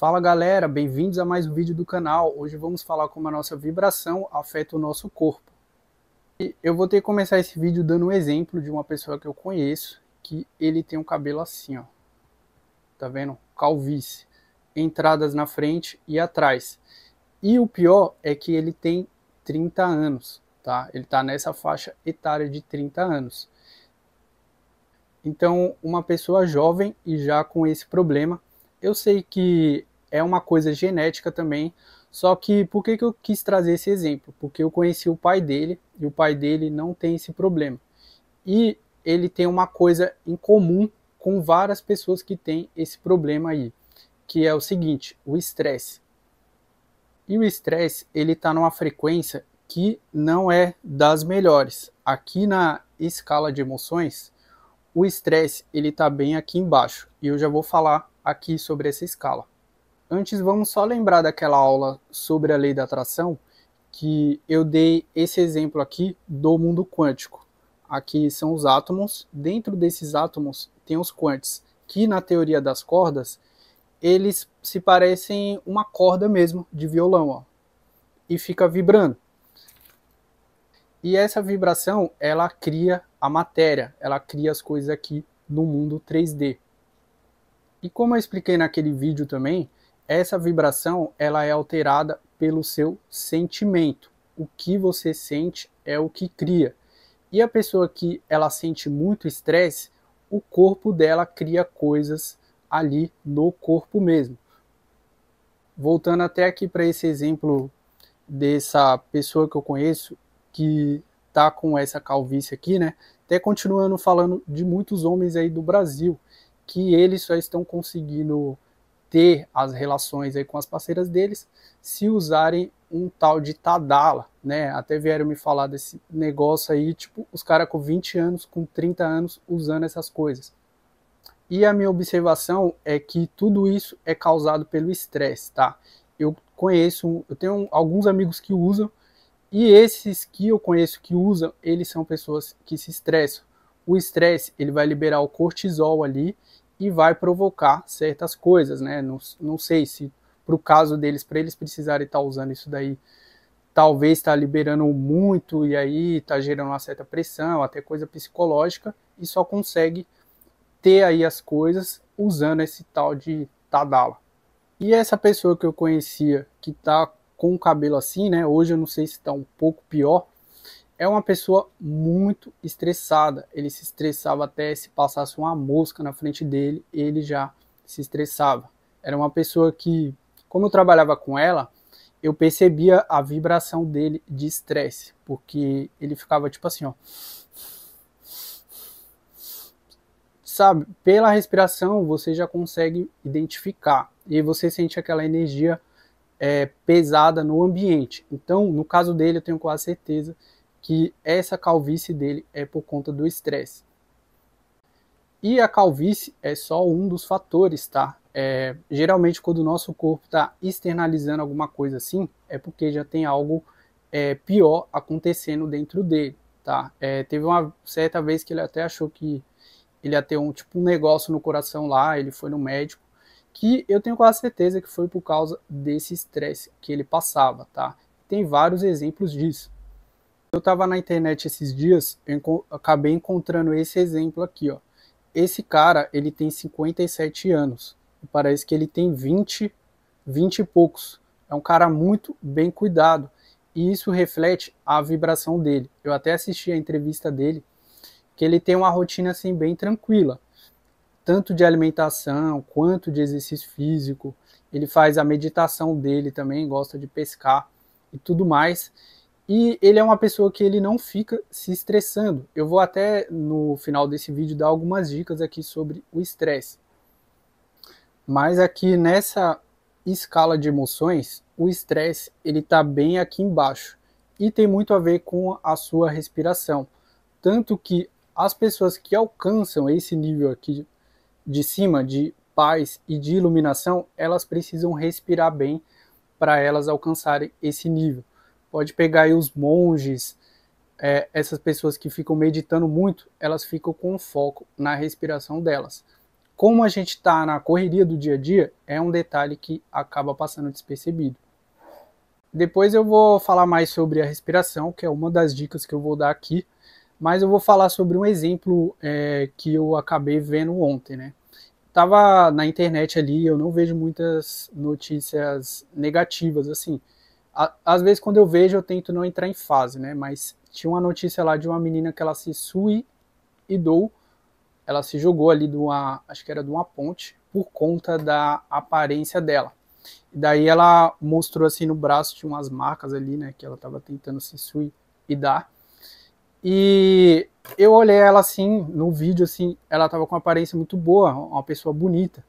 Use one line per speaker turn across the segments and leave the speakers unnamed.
Fala galera, bem-vindos a mais um vídeo do canal. Hoje vamos falar como a nossa vibração afeta o nosso corpo. E eu vou ter que começar esse vídeo dando um exemplo de uma pessoa que eu conheço, que ele tem um cabelo assim, ó. Tá vendo? Calvície. Entradas na frente e atrás. E o pior é que ele tem 30 anos, tá? Ele tá nessa faixa etária de 30 anos. Então, uma pessoa jovem e já com esse problema, eu sei que é uma coisa genética também, só que por que eu quis trazer esse exemplo? Porque eu conheci o pai dele e o pai dele não tem esse problema. E ele tem uma coisa em comum com várias pessoas que têm esse problema aí, que é o seguinte, o estresse. E o estresse, ele está numa frequência que não é das melhores. Aqui na escala de emoções, o estresse ele está bem aqui embaixo e eu já vou falar aqui sobre essa escala. Antes vamos só lembrar daquela aula sobre a lei da atração que eu dei esse exemplo aqui do mundo quântico. Aqui são os átomos, dentro desses átomos tem os quantes, que na teoria das cordas eles se parecem uma corda mesmo de violão, ó, e fica vibrando. E essa vibração, ela cria a matéria, ela cria as coisas aqui no mundo 3D. E como eu expliquei naquele vídeo também, essa vibração, ela é alterada pelo seu sentimento. O que você sente é o que cria. E a pessoa que ela sente muito estresse, o corpo dela cria coisas ali no corpo mesmo. Voltando até aqui para esse exemplo dessa pessoa que eu conheço, que tá com essa calvície aqui, né? Até continuando falando de muitos homens aí do Brasil, que eles só estão conseguindo ter as relações aí com as parceiras deles se usarem um tal de Tadala, né? Até vieram me falar desse negócio aí, tipo, os caras com 20 anos, com 30 anos usando essas coisas. E a minha observação é que tudo isso é causado pelo estresse, tá? Eu tenho alguns amigos que usam, e esses que eu conheço que usam, eles são pessoas que se estressam. O estresse, ele vai liberar o cortisol ali e vai provocar certas coisas, né? Não sei se para o caso deles, para eles precisarem estar usando isso daí, talvez está liberando muito e aí está gerando uma certa pressão, até coisa psicológica, e só consegue ter aí as coisas usando esse tal de Tadala. E essa pessoa que eu conhecia, que tá com o cabelo assim, né? Hoje eu não sei se está um pouco pior. É uma pessoa muito estressada. Ele se estressava até se passasse uma mosca na frente dele, ele já se estressava. Era uma pessoa que, como eu trabalhava com ela, eu percebia a vibração dele de estresse, porque ele ficava tipo assim, ó. Sabe, pela respiração você já consegue identificar e você sente aquela energia pesada no ambiente. Então, no caso dele, eu tenho quase certeza que essa calvície dele é por conta do estresse. E a calvície é só um dos fatores, tá? Geralmente, quando o nosso corpo está externalizando alguma coisa assim, é porque já tem algo pior acontecendo dentro dele, tá? Teve uma certa vez que ele até achou que ele ia ter um negócio no coração lá, ele foi no médico, que eu tenho quase certeza que foi por causa desse estresse que ele passava, tá? Tem vários exemplos disso. Eu estava na internet esses dias, eu acabei encontrando esse exemplo aqui, ó. Esse cara, ele tem 57 anos, e parece que ele tem 20 e poucos. É um cara muito bem cuidado, e isso reflete a vibração dele. Eu até assisti a entrevista dele, que ele tem uma rotina assim bem tranquila, tanto de alimentação quanto de exercício físico. Ele faz a meditação dele também, gosta de pescar e tudo mais. E ele é uma pessoa que ele não fica se estressando. Eu vou até no final desse vídeo dar algumas dicas aqui sobre o estresse. Mas aqui nessa escala de emoções, o estresse ele está bem aqui embaixo e tem muito a ver com a sua respiração. Tanto que as pessoas que alcançam esse nível aqui de cima, de paz e de iluminação, elas precisam respirar bem para elas alcançarem esse nível. Pode pegar aí os monges, essas pessoas que ficam meditando muito, elas ficam com foco na respiração delas. como a gente está na correria do dia a dia, é um detalhe que acaba passando despercebido. Depois eu vou falar mais sobre a respiração, que é uma das dicas que eu vou dar aqui, mas eu vou falar sobre um exemplo que eu acabei vendo ontem, né? Tava na internet ali, eu não vejo muitas notícias negativas, assim. Às vezes quando eu vejo eu tento não entrar em fase, né? Mas tinha uma notícia lá de uma menina que ela se suicidou, ela se jogou ali acho que era de uma ponte, por conta da aparência dela. E daí ela mostrou assim no braço, tinha umas marcas ali, né, que ela estava tentando se suicidar. E eu olhei ela assim, no vídeo assim, ela estava com uma aparência muito boa, uma pessoa bonita,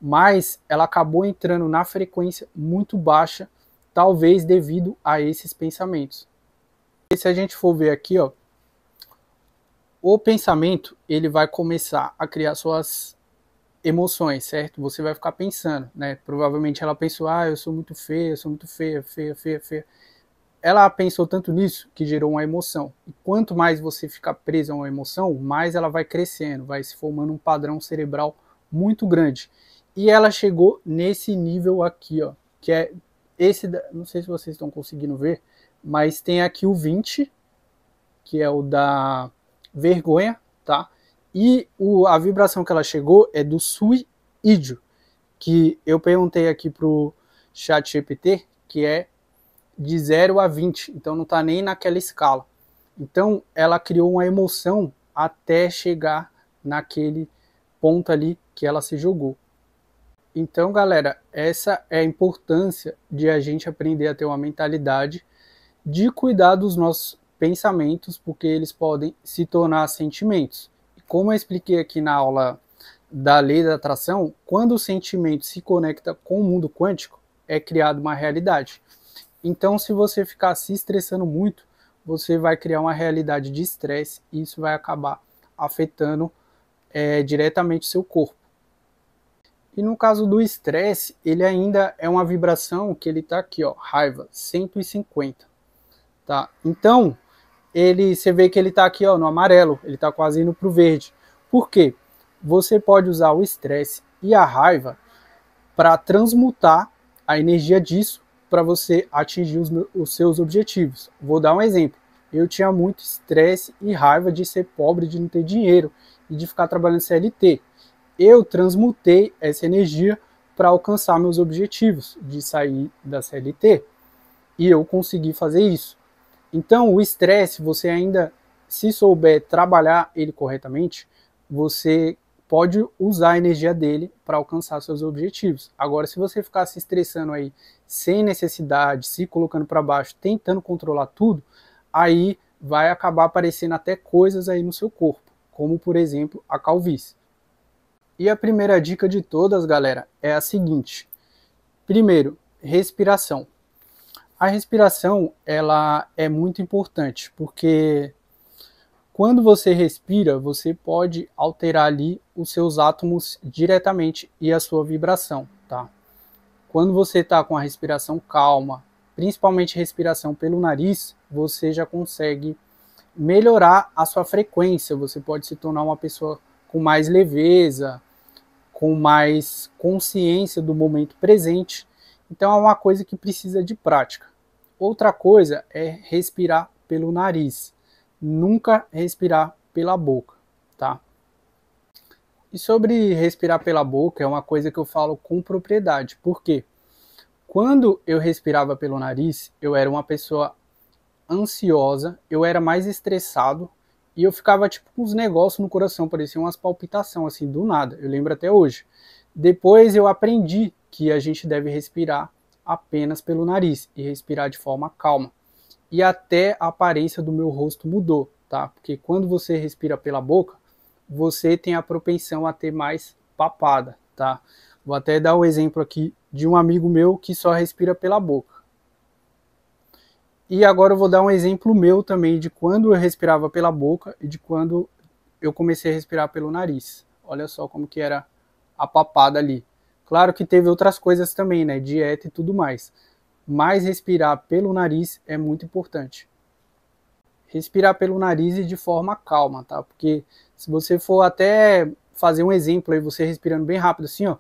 mas ela acabou entrando na frequência muito baixa, talvez devido a esses pensamentos. E se a gente for ver aqui, ó, o pensamento, ele vai começar a criar suas emoções, certo? Você vai ficar pensando, né? Provavelmente ela pensou, eu sou muito feia, eu sou muito feia, feia, feia, feia. Ela pensou tanto nisso que gerou uma emoção. E quanto mais você ficar preso a uma emoção, mais ela vai crescendo, vai se formando um padrão cerebral muito grande. E ela chegou nesse nível aqui, ó, que é esse, não sei se vocês estão conseguindo ver, mas tem aqui o 20, que é o da vergonha, tá? E a vibração que ela chegou é do suicídio, que eu perguntei aqui pro ChatGPT, que é de 0 a 20, então não está nem naquela escala. Então ela criou uma emoção até chegar naquele ponto ali que ela se jogou. Então, galera, essa é a importância de a gente aprender a ter uma mentalidade de cuidar dos nossos pensamentos, porque eles podem se tornar sentimentos. Como eu expliquei aqui na aula da lei da atração, quando o sentimento se conecta com o mundo quântico, é criada uma realidade. Então, se você ficar se estressando muito, você vai criar uma realidade de estresse e isso vai acabar afetando diretamente o seu corpo. E no caso do estresse, ele ainda é uma vibração que ele está aqui, ó, raiva, 150. Tá? Então, você vê que ele está aqui, ó, no amarelo, ele está quase indo para o verde. Por quê? Você pode usar o estresse e a raiva para transmutar a energia disso para você atingir os seus objetivos. Vou dar um exemplo. Eu tinha muito estresse e raiva de ser pobre, de não ter dinheiro e de ficar trabalhando CLT. Eu transmutei essa energia para alcançar meus objetivos de sair da CLT. E eu consegui fazer isso. Então, o estresse, você ainda, se souber trabalhar ele corretamente, você pode usar a energia dele para alcançar seus objetivos. Agora, se você ficar se estressando aí sem necessidade, se colocando para baixo, tentando controlar tudo, aí vai acabar aparecendo até coisas aí no seu corpo, como por exemplo a calvície. E a primeira dica de todas, galera, é a seguinte. Primeiro, respiração. A respiração, ela é muito importante, porque quando você respira, você pode alterar ali os seus átomos diretamente e a sua vibração, tá? Quando você está com a respiração calma, principalmente respiração pelo nariz, você já consegue melhorar a sua frequência, você pode se tornar uma pessoa com mais leveza, com mais consciência do momento presente. Então é uma coisa que precisa de prática. Outra coisa é respirar pelo nariz. Nunca respirar pela boca, tá? E sobre respirar pela boca é uma coisa que eu falo com propriedade. Por quê? Quando eu respirava pelo nariz, eu era uma pessoa ansiosa, eu era mais estressado e eu ficava tipo com uns negócios no coração, parecia umas palpitações assim do nada. Eu lembro até hoje. Depois eu aprendi que a gente deve respirar apenas pelo nariz e respirar de forma calma. E até a aparência do meu rosto mudou, tá? Porque quando você respira pela boca, você tem a propensão a ter mais papada, tá? Vou até dar um exemplo aqui de um amigo meu que só respira pela boca. E agora eu vou dar um exemplo meu também de quando eu respirava pela boca e de quando eu comecei a respirar pelo nariz. Olha só como que era a papada ali. Claro que teve outras coisas também, né? Dieta e tudo mais. Mas respirar pelo nariz é muito importante. Respirar pelo nariz e de forma calma, tá? Porque se você for até fazer um exemplo aí, você respirando bem rápido assim, ó,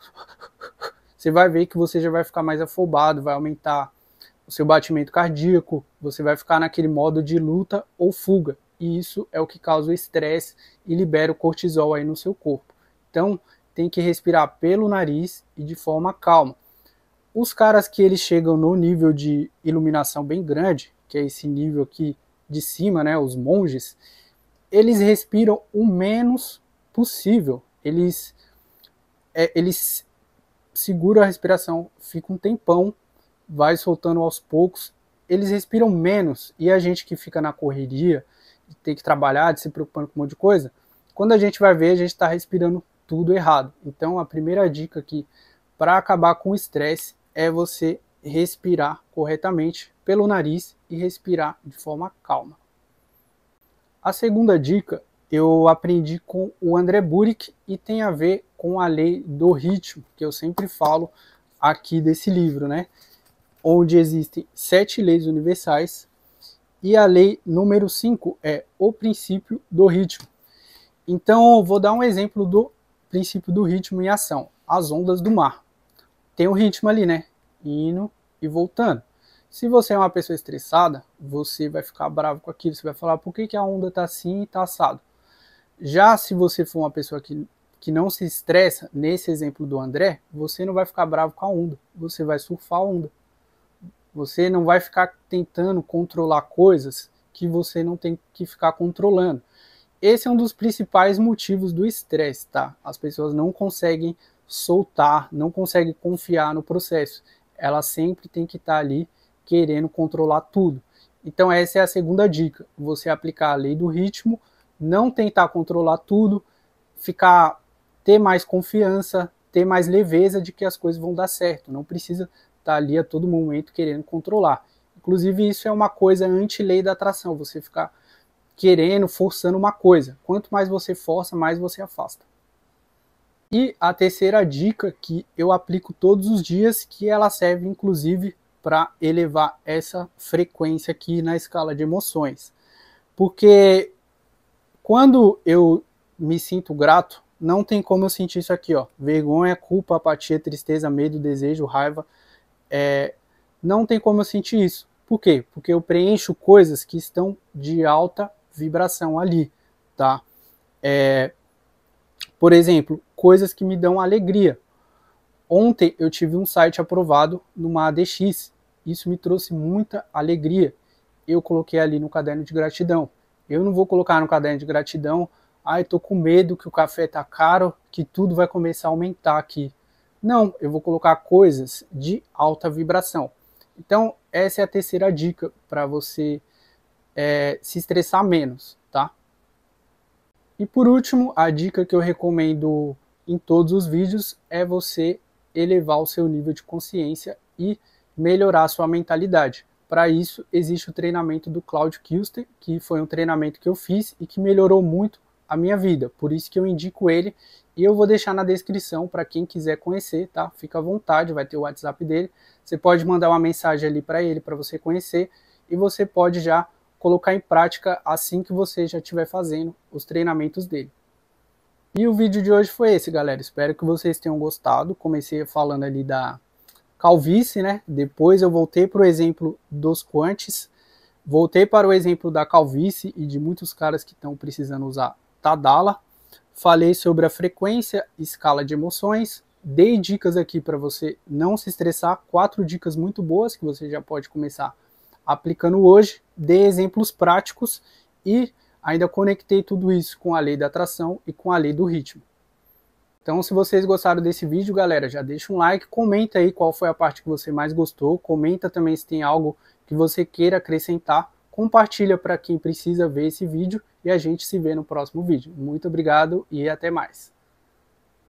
você vai ver que você já vai ficar mais afobado, vai aumentar o seu batimento cardíaco, você vai ficar naquele modo de luta ou fuga. E isso é o que causa o estresse e libera o cortisol aí no seu corpo. Então, tem que respirar pelo nariz e de forma calma. Os caras que eles chegam no nível de iluminação bem grande, que é esse nível aqui de cima, né, os monges, eles respiram o menos possível. Eles seguram a respiração, fica um tempão, vai soltando aos poucos, eles respiram menos. E a gente que fica na correria, de ter que trabalhar, de se preocupando com um monte de coisa, quando a gente vai ver, a gente está respirando tudo errado. Então, a primeira dica aqui para acabar com o estresse é você respirar corretamente pelo nariz e respirar de forma calma. A segunda dica eu aprendi com o André Burick e tem a ver com a lei do ritmo, que eu sempre falo aqui desse livro, né? Onde existem 7 leis universais e a lei número 5 é o princípio do ritmo. Então, vou dar um exemplo do princípio do ritmo em ação. As ondas do mar. Tem um ritmo ali, né? Indo e voltando. Se você é uma pessoa estressada, você vai ficar bravo com aquilo. Você vai falar, por que a onda tá assim e tá assado? Já se você for uma pessoa que não se estressa, nesse exemplo do André, você não vai ficar bravo com a onda. Você vai surfar a onda. Você não vai ficar tentando controlar coisas que você não tem que ficar controlando. Esse é um dos principais motivos do estresse, tá? As pessoas não conseguem soltar, não conseguem confiar no processo. Elas sempre têm que estar ali querendo controlar tudo. Então essa é a segunda dica. Você aplicar a lei do ritmo, não tentar controlar tudo, ter mais confiança, ter mais leveza de que as coisas vão dar certo. Não precisa estar ali a todo momento querendo controlar. Inclusive isso é uma coisa anti-lei da atração, você ficar querendo, forçando uma coisa. Quanto mais você força, mais você afasta. E a terceira dica que eu aplico todos os dias, que ela serve inclusive para elevar essa frequência aqui na escala de emoções. Porque quando eu me sinto grato, não tem como eu sentir isso aqui, ó. Vergonha, culpa, apatia, tristeza, medo, desejo, raiva. Não tem como eu sentir isso. Por quê? Porque eu preencho coisas que estão de alta vibração ali, tá? Por exemplo, coisas que me dão alegria. Ontem eu tive um site aprovado numa ADX. Isso me trouxe muita alegria. Eu coloquei ali no caderno de gratidão. Eu não vou colocar no caderno de gratidão, tô com medo que o café tá caro, que tudo vai começar a aumentar aqui. Não, eu vou colocar coisas de alta vibração. Então, essa é a terceira dica para você se estressar menos, tá? E por último, a dica que eu recomendo em todos os vídeos é você elevar o seu nível de consciência e melhorar a sua mentalidade. Para isso, existe o treinamento do Claudio Kilster, que foi um treinamento que eu fiz e que melhorou muito a minha vida. Por isso que eu indico ele e eu vou deixar na descrição para quem quiser conhecer, tá? Fica à vontade, vai ter o WhatsApp dele. Você pode mandar uma mensagem ali para ele, para você conhecer, e você pode já colocar em prática assim que você já estiver fazendo os treinamentos dele. E o vídeo de hoje foi esse, galera. Espero que vocês tenham gostado. Comecei falando ali da calvície, né? Depois eu voltei para o exemplo dos quantes, voltei para o exemplo da calvície e de muitos caras que estão precisando usar Tadala. Falei sobre a frequência, escala de emoções, dei dicas aqui para você não se estressar, 4 dicas muito boas que você já pode começar aplicando hoje, dei exemplos práticos e ainda conectei tudo isso com a lei da atração e com a lei do ritmo. Então, se vocês gostaram desse vídeo, galera, já deixa um like, comenta aí qual foi a parte que você mais gostou, comenta também se tem algo que você queira acrescentar, compartilha para quem precisa ver esse vídeo e a gente se vê no próximo vídeo. Muito obrigado e até mais.